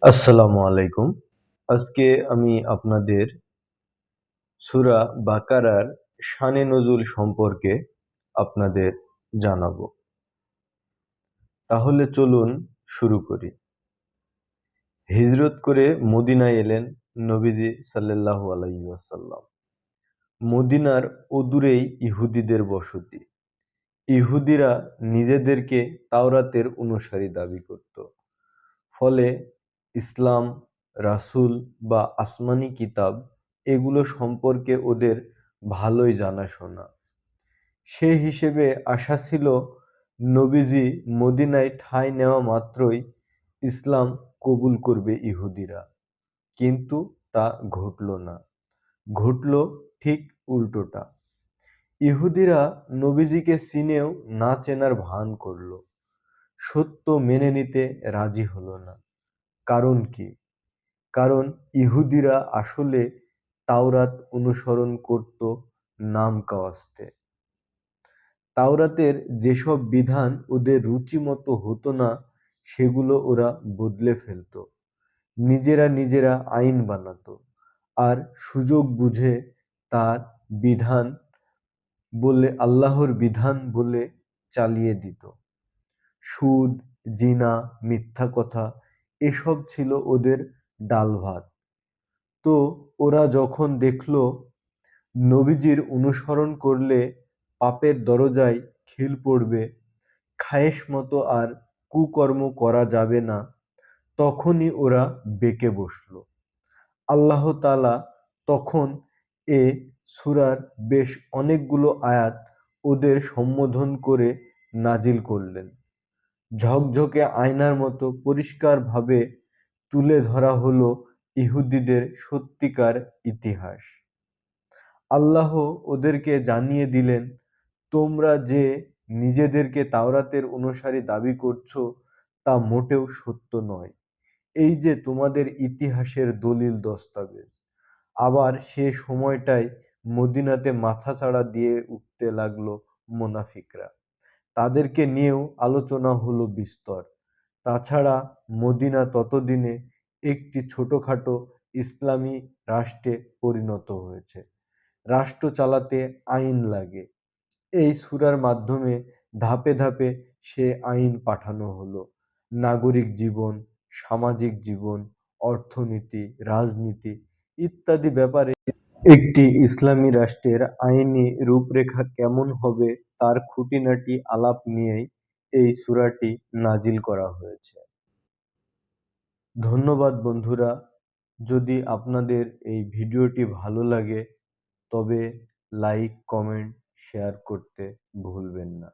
আসসালামু আলাইকুম। আজকে আমি আপনাদের সূরা বাকারার শানে নজুল সম্পর্কে আপনাদের জানাবো। তাহলে চলুন শুরু করি। হিজরত করে মদিনায় এলেন নবীজি সাল্লাল্লাহু আলাইহি ওয়াসাল্লাম। মদিনার অদূরেই ইহুদিদের বসতি। ইহুদিরা নিজেদেরকে তাওরাতের অনুসারী দাবি করত। ফলে ইসলাম, রাসূল বা আসমানি কিতাব এগুলো সম্পর্কে ওদের ভালোই জানাশোনা। সে হিসেবে আশা ছিল নবীজি মদিনায় ঠাঁই নেওয়া মাত্রই ইসলাম কবুল করবে ইহুদিরা। কিন্তু তা ঘটল না। ঘটল ঠিক উল্টোটা। ইহুদিরা নবীজিকে চিনেও না চেনার ভান করল। সত্য মেনে নিতে রাজি হলো না। কারণ কি? কারণ ইহুদিরা আসলে তাওরাত অনুসরণ করত নাম কাওয়াস্তে। তাওরাতের যেসব বিধান ওদের রুচিমতো হতো না সেগুলো ওরা বদলে ফেলত। নিজেরা আইন বানাতো আর সুযোগ বুঝে তার বিধান বলে আল্লাহর বিধান বলে চালিয়ে দিত। সুদ, জিনা, মিথ্যা কথা এসব ছিল ওদের ডালভাত। তো ওরা যখন দেখল নবীজির অনুসরণ করলে পাপের দরজায় খিল পড়বে, খায়েশ মতো আর কুকর্ম করা যাবে না, তখনই ওরা বেঁকে বসল। আল্লাহ তাআলা তখন এ সূরার বেশ অনেকগুলো আয়াত ওদের সম্বোধন করে নাজিল করলেন। ঝকঝকে আয়নার মতো পরিষ্কারভাবে তুলে ধরা হলো ইহুদিদের সত্যিকার ইতিহাস। আল্লাহ ওদেরকে জানিয়ে দিলেন, তোমরা যে নিজেদেরকে তাওরাতের অনুসারী দাবি করছো তা মোটেও সত্য নয়। এই যে তোমাদের ইতিহাসের দলিল দস্তাবেজ। আবার সে সময়টায় মদিনাতে মাথাচাড়া দিয়ে উঠতে লাগলো মুনাফিকরা। তাদেরকে নিয়েও আলোচনা হলো বিস্তর। তাছাড়া মদিনা ততদিনে একটি ছোটখাটো ইসলামী রাষ্ট্রে পরিণত হয়েছে। রাষ্ট্র চালাতে আইন লাগে। এই সূরার মাধ্যমে ধাপে ধাপে সে আইন পাঠানো হলো। নাগরিক জীবন, সামাজিক জীবন, অর্থনীতি, রাজনীতি ইত্যাদি ব্যাপারে একটি ইসলামী রাষ্ট্রের আইনি রূপরেখা কেমন হবে তার খুঁটিনাটি আলাপ নিয়েই এই সূরাটি নাজিল করা হয়েছে। ধন্যবাদ বন্ধুরা। যদি আপনাদের এই ভিডিওটি ভালো লাগে তবে লাইক, কমেন্ট, শেয়ার করতে ভুলবেন না।